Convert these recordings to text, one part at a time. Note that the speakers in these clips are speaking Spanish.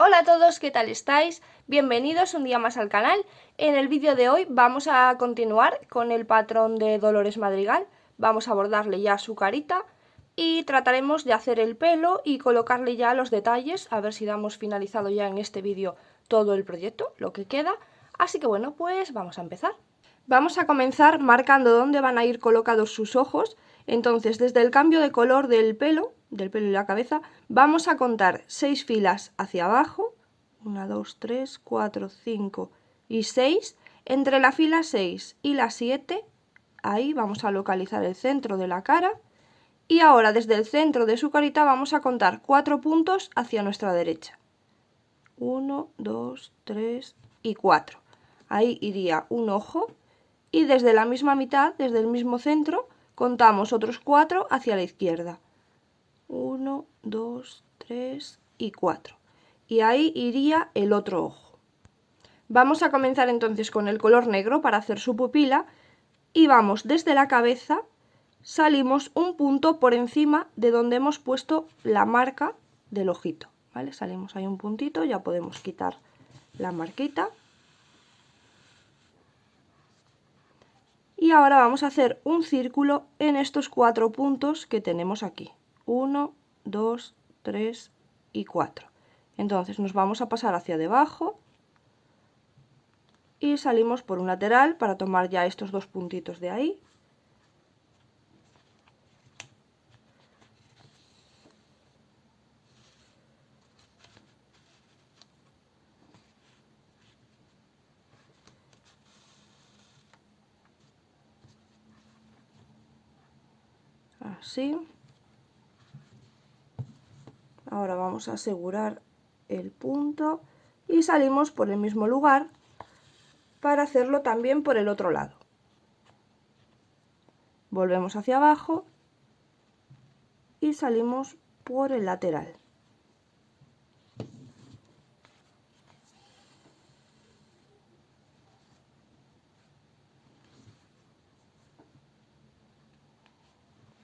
Hola a todos, ¿qué tal estáis? Bienvenidos un día más al canal. En el vídeo de hoy vamos a continuar con el patrón de Dolores Madrigal. Vamos a bordarle ya su carita y trataremos de hacer el pelo y colocarle ya los detalles, a ver si damos finalizado ya en este vídeo todo el proyecto, lo que queda. Así que bueno, pues vamos a empezar. Vamos a comenzar marcando dónde van a ir colocados sus ojos. Entonces, desde el cambio de color del pelo y la cabeza, vamos a contar 6 filas hacia abajo, 1, 2, 3, 4, 5 y 6. Entre la fila 6 y la 7, ahí vamos a localizar el centro de la cara. Y ahora desde el centro de su carita vamos a contar 4 puntos hacia nuestra derecha. 1, 2, 3 y 4. Ahí iría un ojo. Y desde la misma mitad, desde el mismo centro, contamos otros 4 hacia la izquierda. 1, 2, 3 y 4. Y ahí iría el otro ojo. Vamos a comenzar entonces con el color negro para hacer su pupila. Y vamos desde la cabeza, salimos un punto por encima de donde hemos puesto la marca del ojito. ¿Vale? Salimos ahí un puntito, ya podemos quitar la marquita. Y ahora vamos a hacer un círculo en estos 4 puntos que tenemos aquí. 1, 2, 3 y 4. Entonces nos vamos a pasar hacia debajo y salimos por un lateral para tomar ya estos 2 puntitos de ahí. Así. Ahora vamos a asegurar el punto y salimos por el mismo lugar para hacerlo también por el otro lado. Volvemos hacia abajo y salimos por el lateral.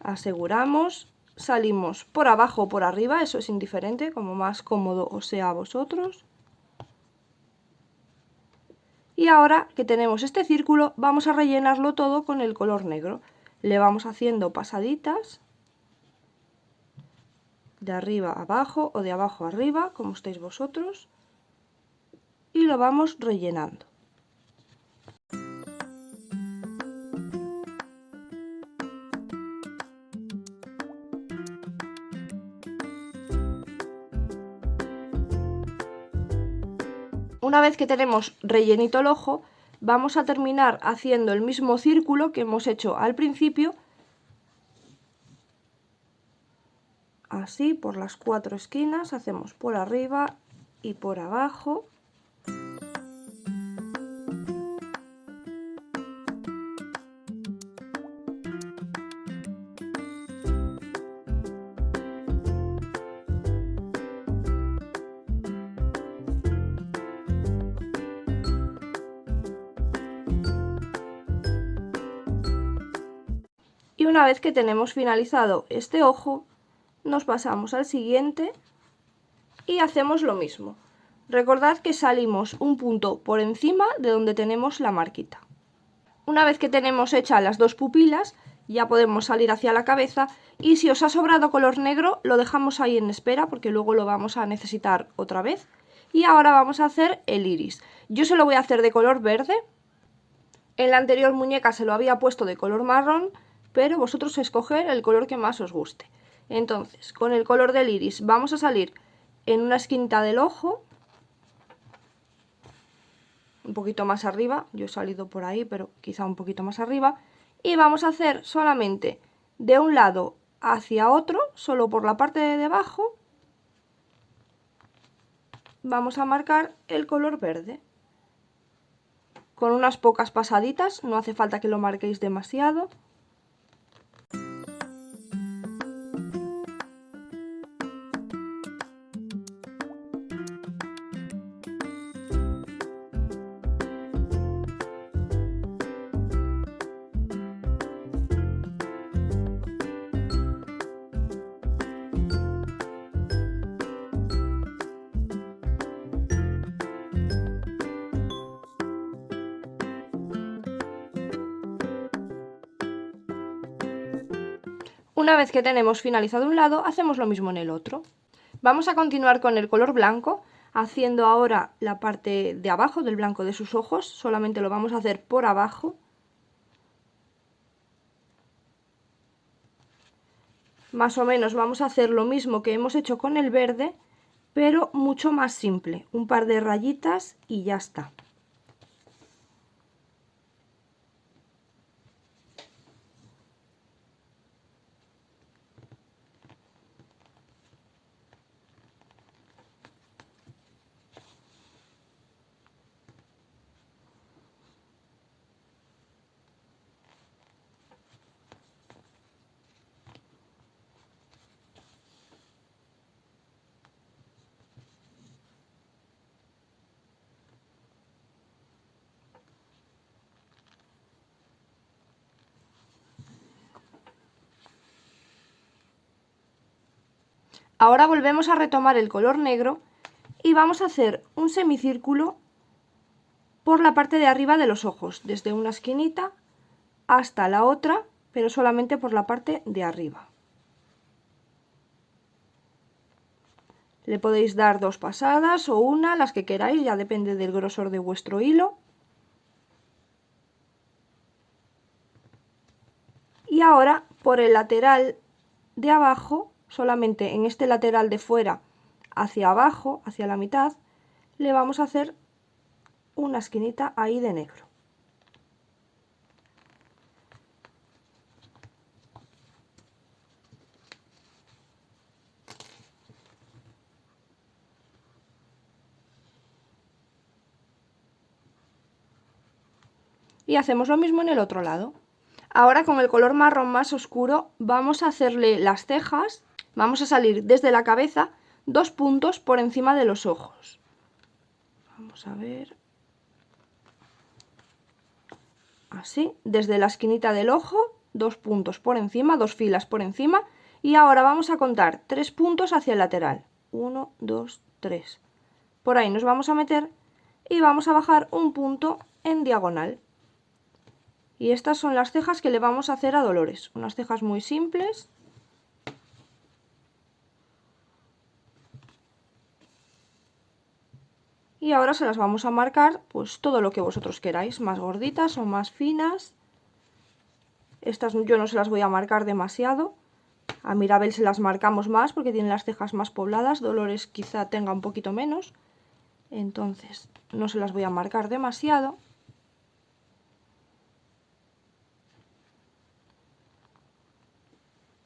Aseguramos, salimos por abajo o por arriba, eso es indiferente, como más cómodo os sea a vosotros. Y ahora que tenemos este círculo, vamos a rellenarlo todo con el color negro. Le vamos haciendo pasaditas de arriba a abajo o de abajo a arriba, como estéis vosotros, y lo vamos rellenando. Una vez que tenemos rellenito el ojo, vamos a terminar haciendo el mismo círculo que hemos hecho al principio, así por las 4 esquinas, hacemos por arriba y por abajo. Y una vez que tenemos finalizado este ojo, nos pasamos al siguiente y hacemos lo mismo. Recordad que salimos un punto por encima de donde tenemos la marquita. Una vez que tenemos hechas las 2 pupilas, ya podemos salir hacia la cabeza y si os ha sobrado color negro lo dejamos ahí en espera porque luego lo vamos a necesitar otra vez. Y ahora vamos a hacer el iris. Yo se lo voy a hacer de color verde. En la anterior muñeca se lo había puesto de color marrón, pero vosotros escoger el color que más os guste. Entonces, con el color del iris vamos a salir en una esquinita del ojo, un poquito más arriba, yo he salido por ahí, pero quizá un poquito más arriba, y vamos a hacer solamente de un lado hacia otro, solo por la parte de debajo, vamos a marcar el color verde. Con unas pocas pasaditas, no hace falta que lo marquéis demasiado. Una vez que tenemos finalizado un lado, hacemos lo mismo en el otro. Vamos a continuar con el color blanco, haciendo ahora la parte de abajo del blanco de sus ojos. Solamente lo vamos a hacer por abajo. Más o menos vamos a hacer lo mismo que hemos hecho con el verde, pero mucho más simple. Un par de rayitas y ya está. Ahora volvemos a retomar el color negro y vamos a hacer un semicírculo por la parte de arriba de los ojos, desde una esquinita hasta la otra, pero solamente por la parte de arriba. Le podéis dar 2 pasadas o una, las que queráis, ya depende del grosor de vuestro hilo. Y ahora por el lateral de abajo, solamente en este lateral de fuera hacia abajo, hacia la mitad, le vamos a hacer una esquinita ahí de negro. Y hacemos lo mismo en el otro lado. Ahora con el color marrón más oscuro vamos a hacerle las cejas, vamos a salir desde la cabeza 2 puntos por encima de los ojos. Vamos a ver. Así, desde la esquinita del ojo, 2 puntos por encima, 2 filas por encima. Y ahora vamos a contar 3 puntos hacia el lateral. 1, 2, 3. Por ahí nos vamos a meter y vamos a bajar un punto en diagonal. Y estas son las cejas que le vamos a hacer a Dolores. Unas cejas muy simples. Y ahora se las vamos a marcar, pues todo lo que vosotros queráis, más gorditas o más finas. Estas yo no se las voy a marcar demasiado. A Mirabel se las marcamos más porque tiene las cejas más pobladas. Dolores quizá tenga un poquito menos. Entonces no se las voy a marcar demasiado.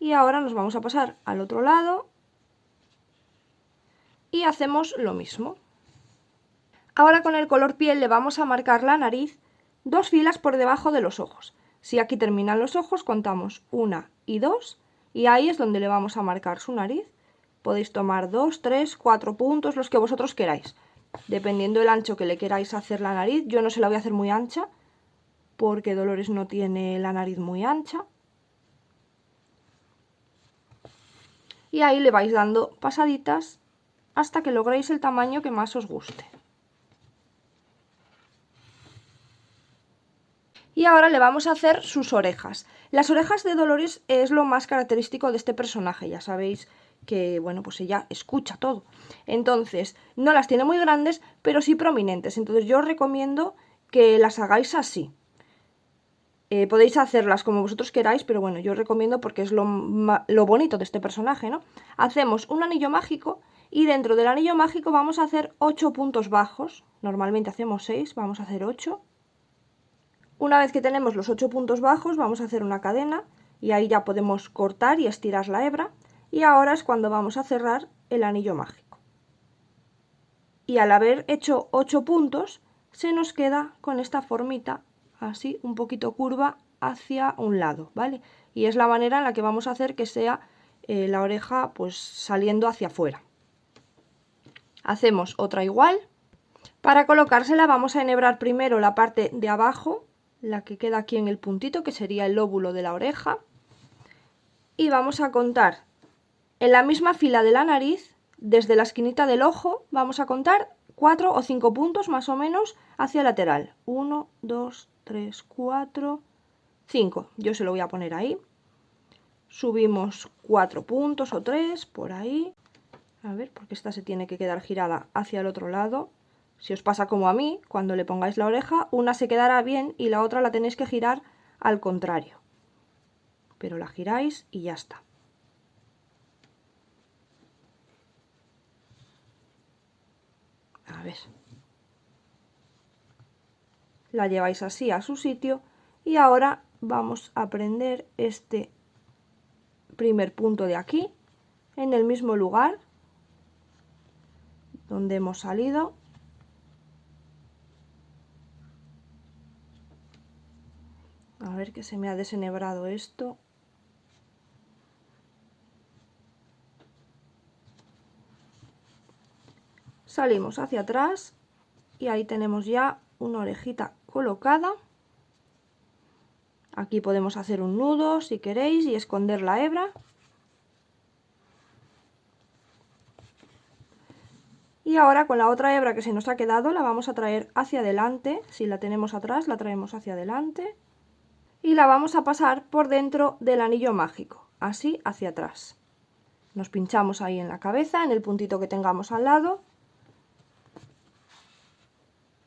Y ahora nos vamos a pasar al otro lado y hacemos lo mismo. Ahora con el color piel le vamos a marcar la nariz 2 filas por debajo de los ojos. Si aquí terminan los ojos, contamos 1 y 2 y ahí es donde le vamos a marcar su nariz. Podéis tomar 2, 3, 4 puntos, los que vosotros queráis. Dependiendo del ancho que le queráis hacer la nariz, yo no se la voy a hacer muy ancha porque Dolores no tiene la nariz muy ancha. Y ahí le vais dando pasaditas hasta que logréis el tamaño que más os guste. Y ahora le vamos a hacer sus orejas. Las orejas de Dolores es lo más característico de este personaje, ya sabéis que, bueno, pues ella escucha todo. Entonces, no las tiene muy grandes, pero sí prominentes. Entonces yo os recomiendo que las hagáis así. Podéis hacerlas como vosotros queráis, pero bueno, yo os recomiendo porque es lo bonito de este personaje, ¿no? Hacemos un anillo mágico y dentro del anillo mágico vamos a hacer 8 puntos bajos. Normalmente hacemos 6, vamos a hacer 8. Una vez que tenemos los 8 puntos bajos, vamos a hacer una cadena y ahí ya podemos cortar y estirar la hebra. Y ahora es cuando vamos a cerrar el anillo mágico. Y al haber hecho 8 puntos, se nos queda con esta formita así un poquito curva hacia un lado, ¿vale? Y es la manera en la que vamos a hacer que sea la oreja pues saliendo hacia afuera. Hacemos otra igual. Para colocársela vamos a enhebrar primero la parte de abajo, la que queda aquí en el puntito, que sería el lóbulo de la oreja. Y vamos a contar en la misma fila de la nariz, desde la esquinita del ojo, vamos a contar 4 o 5 puntos más o menos hacia el lateral. 1, 2, 3, 4, 5. Yo se lo voy a poner ahí. subimos 4 puntos o 3 por ahí. A ver, porque esta se tiene que quedar girada hacia el otro lado. Si os pasa como a mí, cuando le pongáis la oreja, una se quedará bien y la otra la tenéis que girar al contrario. Pero la giráis y ya está. A ver. La lleváis así a su sitio y ahora vamos a prender este primer punto de aquí, en el mismo lugar donde hemos salido. A ver, que se me ha desenhebrado esto. Salimos hacia atrás y ahí tenemos ya una orejita colocada. Aquí podemos hacer un nudo si queréis y esconder la hebra. Y ahora con la otra hebra que se nos ha quedado la vamos a traer hacia adelante. Si la tenemos atrás, la traemos hacia adelante. Y la vamos a pasar por dentro del anillo mágico, así hacia atrás. Nos pinchamos ahí en la cabeza, en el puntito que tengamos al lado.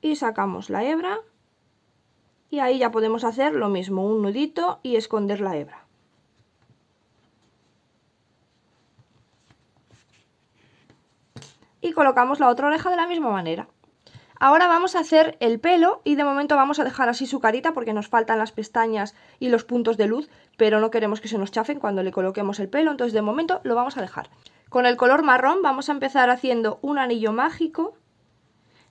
Y sacamos la hebra. Y ahí ya podemos hacer lo mismo, un nudito y esconder la hebra. Y colocamos la otra oreja de la misma manera. Ahora vamos a hacer el pelo y de momento vamos a dejar así su carita porque nos faltan las pestañas y los puntos de luz, pero no queremos que se nos chafen cuando le coloquemos el pelo, entonces de momento lo vamos a dejar. Con el color marrón vamos a empezar haciendo un anillo mágico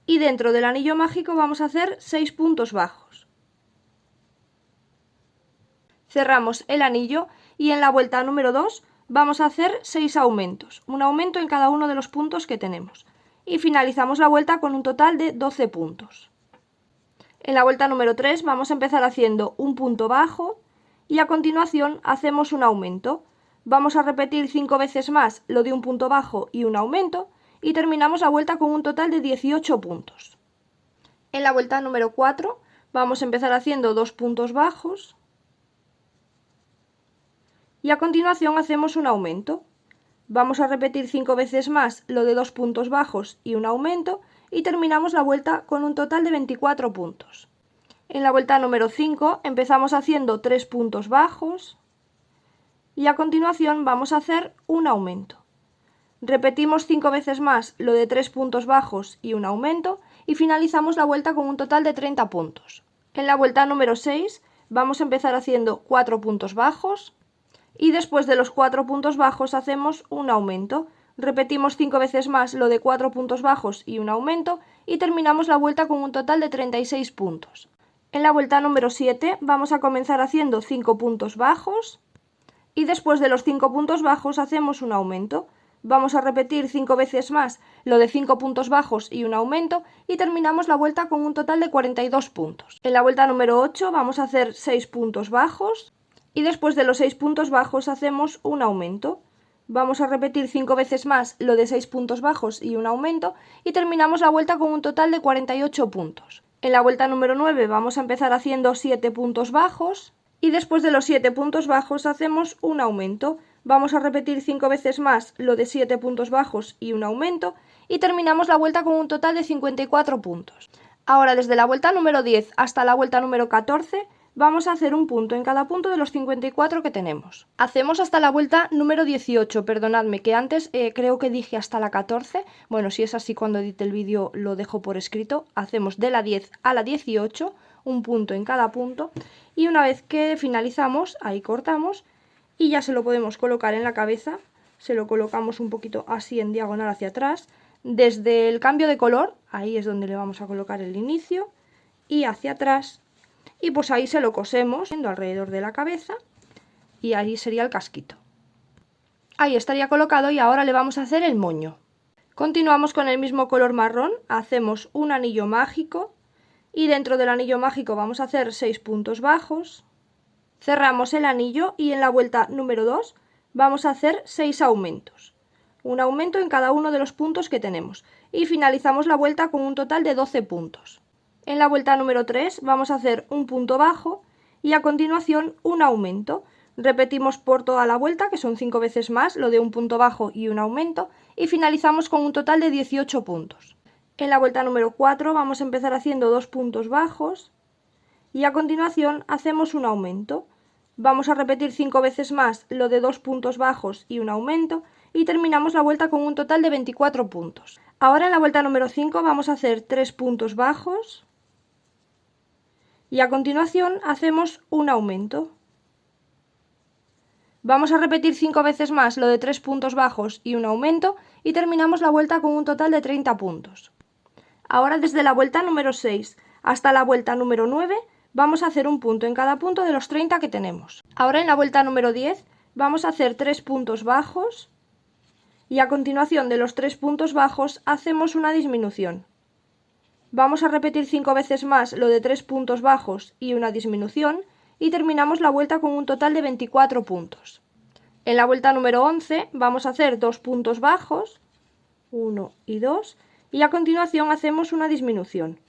y dentro del anillo mágico vamos a hacer 6 puntos bajos. Cerramos el anillo y en la vuelta número 2 vamos a hacer 6 aumentos, un aumento en cada uno de los puntos que tenemos. Y finalizamos la vuelta con un total de 12 puntos. En la vuelta número 3 vamos a empezar haciendo un punto bajo y a continuación hacemos un aumento. Vamos a repetir 5 veces más lo de un punto bajo y un aumento y terminamos la vuelta con un total de 18 puntos. En la vuelta número 4 vamos a empezar haciendo 2 puntos bajos y a continuación hacemos un aumento. Vamos a repetir 5 veces más lo de 2 puntos bajos y un aumento y terminamos la vuelta con un total de 24 puntos. En la vuelta número 5 empezamos haciendo 3 puntos bajos y a continuación vamos a hacer un aumento. Repetimos 5 veces más lo de 3 puntos bajos y un aumento y finalizamos la vuelta con un total de 30 puntos. En la vuelta número 6 vamos a empezar haciendo 4 puntos bajos. Y después de los 4 puntos bajos hacemos un aumento. Repetimos 5 veces más lo de 4 puntos bajos y un aumento y terminamos la vuelta con un total de 36 puntos. En la vuelta número 7 vamos a comenzar haciendo 5 puntos bajos y después de los 5 puntos bajos hacemos un aumento. Vamos a repetir 5 veces más lo de 5 puntos bajos y un aumento y terminamos la vuelta con un total de 42 puntos. En la vuelta número 8 vamos a hacer 6 puntos bajos. Y después de los 6 puntos bajos hacemos un aumento. Vamos a repetir 5 veces más lo de 6 puntos bajos y un aumento y terminamos la vuelta con un total de 48 puntos. En la vuelta número 9 vamos a empezar haciendo 7 puntos bajos y después de los 7 puntos bajos hacemos un aumento. Vamos a repetir 5 veces más lo de 7 puntos bajos y un aumento y terminamos la vuelta con un total de 54 puntos. Ahora desde la vuelta número 10 hasta la vuelta número 14 vamos a hacer un punto en cada punto de los 54 que tenemos. Hacemos hasta la vuelta número 18, perdonadme que antes creo que dije hasta la 14, bueno, si es así cuando edite el vídeo lo dejo por escrito. Hacemos de la 10 a la 18, un punto en cada punto y una vez que finalizamos, ahí cortamos y ya se lo podemos colocar en la cabeza, se lo colocamos un poquito así en diagonal hacia atrás, desde el cambio de color, ahí es donde le vamos a colocar el inicio y hacia atrás. Y pues ahí se lo cosemos alrededor de la cabeza y ahí sería el casquito. Ahí estaría colocado y ahora le vamos a hacer el moño. Continuamos con el mismo color marrón, hacemos un anillo mágico y dentro del anillo mágico vamos a hacer 6 puntos bajos. Cerramos el anillo y en la vuelta número 2 vamos a hacer 6 aumentos. Un aumento en cada uno de los puntos que tenemos y finalizamos la vuelta con un total de 12 puntos. En la vuelta número 3 vamos a hacer un punto bajo y a continuación un aumento. repetimos por toda la vuelta, que son 5 veces más, lo de un punto bajo y un aumento, y finalizamos con un total de 18 puntos. En la vuelta número 4 vamos a empezar haciendo 2 puntos bajos y a continuación hacemos un aumento. Vamos a repetir 5 veces más lo de 2 puntos bajos y un aumento y terminamos la vuelta con un total de 24 puntos. Ahora en la vuelta número 5 vamos a hacer 3 puntos bajos y a continuación hacemos un aumento. Vamos a repetir 5 veces más lo de 3 puntos bajos y un aumento y terminamos la vuelta con un total de 30 puntos. Ahora desde la vuelta número 6 hasta la vuelta número 9 vamos a hacer un punto en cada punto de los 30 que tenemos. Ahora en la vuelta número 10 vamos a hacer 3 puntos bajos y a continuación de los 3 puntos bajos hacemos una disminución. Vamos a repetir 5 veces más lo de 3 puntos bajos y una disminución y terminamos la vuelta con un total de 24 puntos. En la vuelta número 11 vamos a hacer 2 puntos bajos, 1 y 2, y a continuación hacemos una disminución.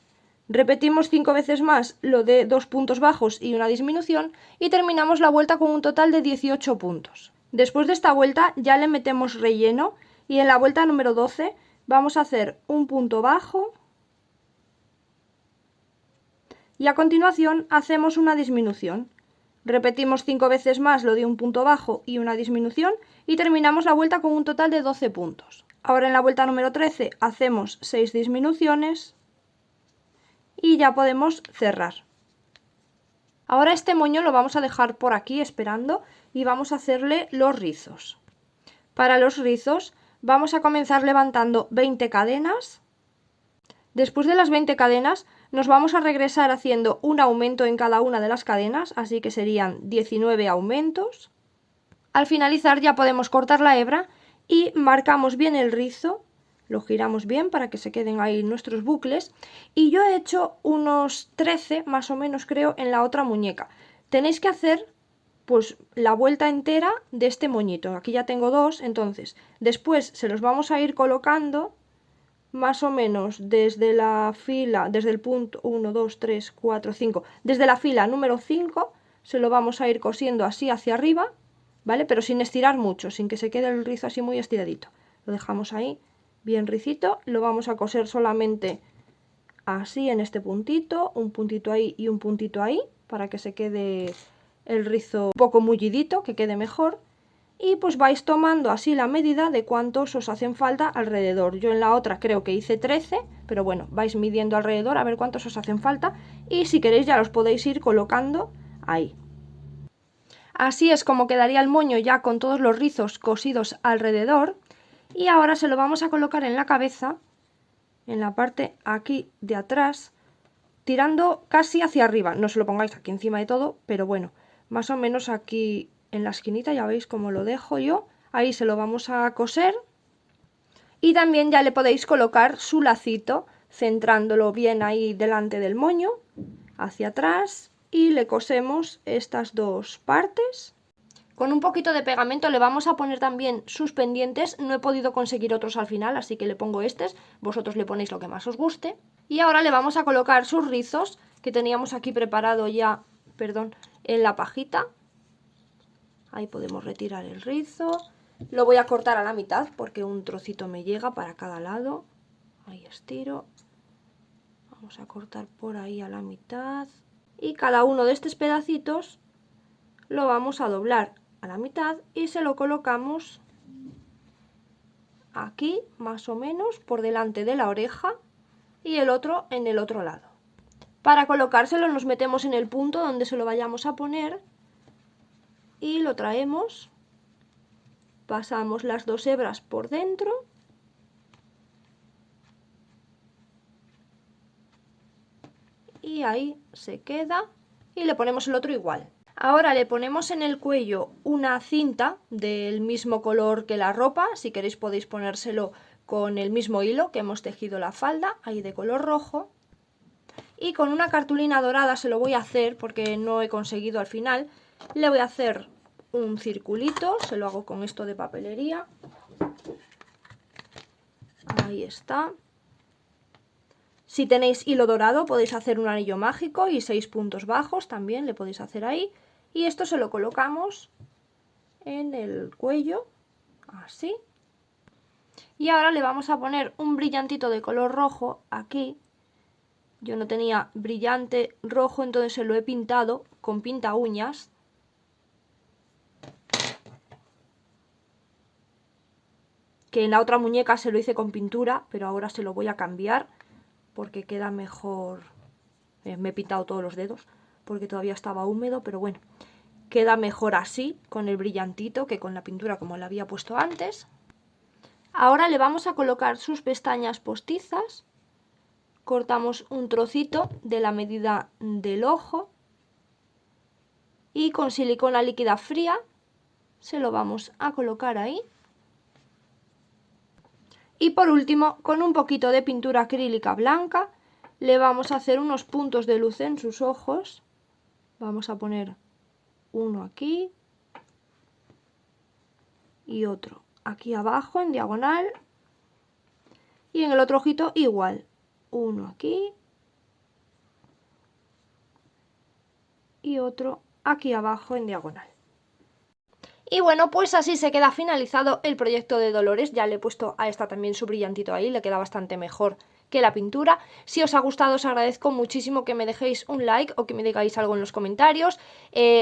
Repetimos 5 veces más lo de 2 puntos bajos y una disminución y terminamos la vuelta con un total de 18 puntos. Después de esta vuelta ya le metemos relleno y en la vuelta número 12 vamos a hacer un punto bajo y a continuación hacemos una disminución. Repetimos 5 veces más lo de un punto bajo y una disminución y terminamos la vuelta con un total de 12 puntos. Ahora en la vuelta número 13 hacemos 6 disminuciones y ya podemos cerrar. Ahora este moño lo vamos a dejar por aquí esperando y vamos a hacerle los rizos. Para los rizos vamos a comenzar levantando 20 cadenas. Después de las 20 cadenas nos vamos a regresar haciendo un aumento en cada una de las cadenas, así que serían 19 aumentos. Al finalizar ya podemos cortar la hebra y marcamos bien el rizo, lo giramos bien para que se queden ahí nuestros bucles y yo he hecho unos 13 más o menos creo en la otra muñeca. Tenéis que hacer pues la vuelta entera de este moñito, aquí ya tengo 2, entonces después se los vamos a ir colocando más o menos desde la fila, desde el punto 1, 2, 3, 4, 5, desde la fila número 5 se lo vamos a ir cosiendo así hacia arriba, ¿vale? Pero sin estirar mucho, sin que se quede el rizo así muy estiradito. Lo dejamos ahí bien ricito, lo vamos a coser solamente así en este puntito, un puntito ahí y un puntito ahí, para que se quede el rizo un poco mullidito, que quede mejor. Y pues vais tomando así la medida de cuántos os hacen falta alrededor. Yo en la otra creo que hice 13, pero bueno, vais midiendo alrededor a ver cuántos os hacen falta y si queréis ya los podéis ir colocando ahí. Así es como quedaría el moño ya con todos los rizos cosidos alrededor y ahora se lo vamos a colocar en la cabeza, en la parte aquí de atrás, tirando casi hacia arriba. No se lo pongáis aquí encima de todo, pero bueno, más o menos aquí en la esquinita, ya veis cómo lo dejo yo, ahí se lo vamos a coser y también ya le podéis colocar su lacito centrándolo bien ahí delante del moño, hacia atrás y le cosemos estas dos partes. Con un poquito de pegamento le vamos a poner también sus pendientes, no he podido conseguir otros al final, así que le pongo estos, vosotros le ponéis lo que más os guste. Y ahora le vamos a colocar sus rizos que teníamos aquí preparado ya, en la pajita. Ahí podemos retirar el rizo. Lo voy a cortar a la mitad porque un trocito me llega para cada lado. Ahí estiro. Vamos a cortar por ahí a la mitad. Y cada uno de estos pedacitos lo vamos a doblar a la mitad y se lo colocamos aquí más o menos por delante de la oreja y el otro en el otro lado. Para colocárselo nos metemos en el punto donde se lo vayamos a poner y lo traemos, pasamos las dos hebras por dentro y ahí se queda y le ponemos el otro igual. Ahora le ponemos en el cuello una cinta del mismo color que la ropa, si queréis podéis ponérselo con el mismo hilo que hemos tejido la falda, ahí de color rojo. Y con una cartulina dorada se lo voy a hacer porque no he conseguido al final, le voy a hacer un circulito, se lo hago con esto de papelería, ahí está. Si tenéis hilo dorado podéis hacer un anillo mágico y 6 puntos bajos también le podéis hacer ahí y esto se lo colocamos en el cuello, así. Y ahora le vamos a poner un brillantito de color rojo aquí. Yo no tenía brillante rojo, entonces se lo he pintado con pinta uñas. Que en la otra muñeca se lo hice con pintura, pero ahora se lo voy a cambiar porque queda mejor. Me he pintado todos los dedos porque todavía estaba húmedo, pero bueno, queda mejor así, con el brillantito, que con la pintura como la había puesto antes. Ahora le vamos a colocar sus pestañas postizas. Cortamos un trocito de la medida del ojo y con silicona líquida fría se lo vamos a colocar ahí. Y por último, con un poquito de pintura acrílica blanca, le vamos a hacer unos puntos de luz en sus ojos. Vamos a poner uno aquí y otro aquí abajo en diagonal. Y en el otro ojito igual, uno aquí y otro aquí abajo en diagonal. Y bueno, pues así se queda finalizado el proyecto de Dolores. Ya le he puesto a esta también su brillantito ahí, le queda bastante mejor que la pintura. Si os ha gustado, os agradezco muchísimo que me dejéis un like o que me digáis algo en los comentarios.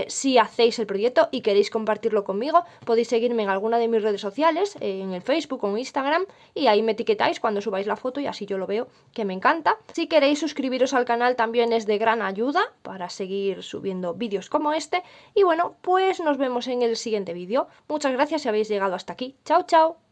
Si hacéis el proyecto y queréis compartirlo conmigo, podéis seguirme en alguna de mis redes sociales, en el Facebook o en Instagram, y ahí me etiquetáis cuando subáis la foto y así yo lo veo, que me encanta. Si queréis suscribiros al canal también es de gran ayuda para seguir subiendo vídeos como este. Y bueno, pues nos vemos en el siguiente vídeo. Muchas gracias si habéis llegado hasta aquí. Chao, chao.